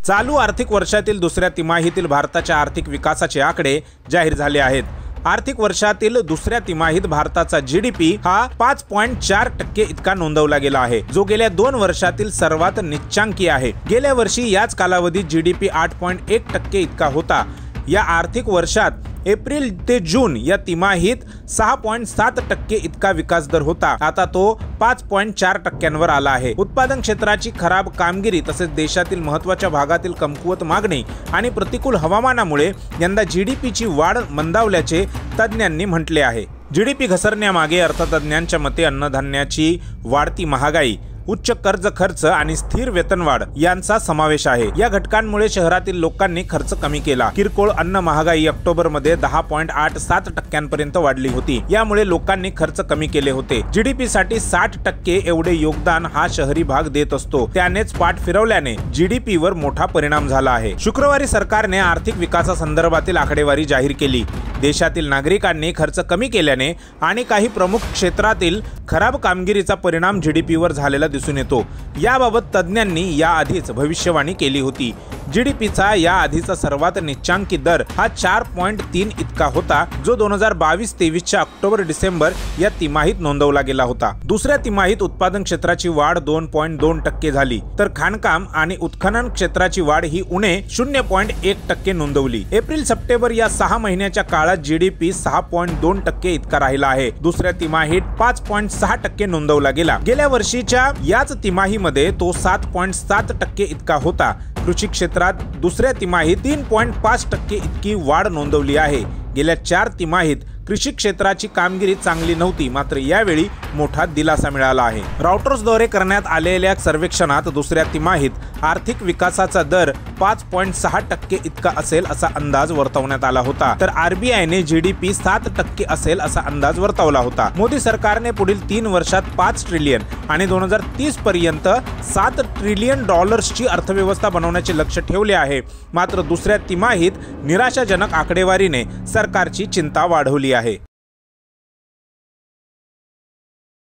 चालू आर्थिक वर्षातील दुसऱ्या तिमाहीतील भारताच्या आर्थिक विकासाचे आकडे जाहीर झाले आहेत। आर्थिक वर्षातील दुसऱ्या तिमाहीत भारताचा जीडीपी हा 5.4% इतका नोंदवला गेला आहे, जो गेल्या 2 वर्षातील सर्वात निच्चांकी आहे। गेल्या वर्षी याच कालावधीत जीडीपी 8.1% इतका होता। या आर्थिक वर्षात एप्रिल ते जून या तिमाहीत 6.7% इतका विकास दर होता, आता तो 5.4%वर आला आहे। उत्पादन क्षेत्राची खराब कामगिरी तसेच देशातील महत्त्वाच्या भागातील कमकुवत मागणी आणि प्रतिकूल हवामानामुळे यंदा जीडीपीची वाढ मंदावल्याचे तज्ज्ञांनी म्हटले आहे। जीडीपी घसरण्यामागे अर्थतज्ज्ञांच्या मते अन्नधान्याची वाढती महागाई, उच्च कर्ज खर्च आणि स्थिर वेतनवाढ यांचा समावेश आहे। या घटकांमुळे शहरातील लोकांनी खर्च कमी केला। किरकोळ अन्न महागाई ऑक्टोबरमध्ये 10.87% वाढली होती। यामुळे लोकांनी खर्च कमी केले होते। जीडीपी साठी 60% एवढे योगदान हा शहरी भाग देत असतो, त्यानेच पाठ फिरवल्याने जीडीपीवर मोठा परिणाम झाला आहे। शुक्रवारी सरकारने आर्थिक विकासासंदर्भातील आकडेवारी जाहीर केली। देशातील नागरिकांनी खर्च कमी केल्याने आणि काही प्रमुख क्षेत्रातील खराब कामगिरीचा परिणाम जीडीपीवर झालेला दिसून येतो। याबाबत तज्ज्ञांनी याआधीच भविष्यवाणी केली होती। जीडीपीचा याआधीचा सर्वात निच्चांकी दर हा 4.3 इतका होता, जो 2022-23च्या ऑक्टोबर-डिसेंबर या तिमाहीत नोंदवला गेला होता। दुसऱ्या तिमाहीत उत्पादन क्षेत्राची वाढ 2.2% झाली, तर खाणकाम आणि उत्खनन क्षेत्राची वाढ ही उणे 0.1% नोंदवली। एप्रिल-सप्टेंबर या 6 महिन्याच्या काळात जीडीपी 6.2% इतका राहिला आहे। दुसऱ्या तिमाहीत 5.6% नोंदवला गेला। गेल्या वर्षीच्या याच तिमाहीमध्ये तो 7.7% इतका होता। कृषी क्षेत्रात दुसऱ्या तिमाहीत 3.5% इतकी वाढ नोंदवली आहे। गेल्या 4 तिमाहीत कृषी क्षेत्राची कामगिरी चांगली नव्हती, मात्र यावेळी मोठा दिलासा मिळाला आहे। रॉयटर्सद्वारे करण्यात आलेल्या सर्वेक्षणात दुसऱ्या तिमाहीत आर्थिक विकासाचा दर 5.6% इतका असेल असा अंदाज वर्तवण्यात आला होता, तर आरबीआयने जीडीपी 7% असेल असा अंदाज वर्तवला होता। मोदी सरकारने पुढील 3 वर्षात 5 ट्रिलियन आणि 2030 पर्यंत $7 ट्रिलियन ची अर्थव्यवस्था बनवण्याचे लक्ष्य ठेवले आहे। मात्र दुसऱ्या तिमाहीत निराशाजनक आकडेवारीने सरकारची चिंता वाढवली आहे।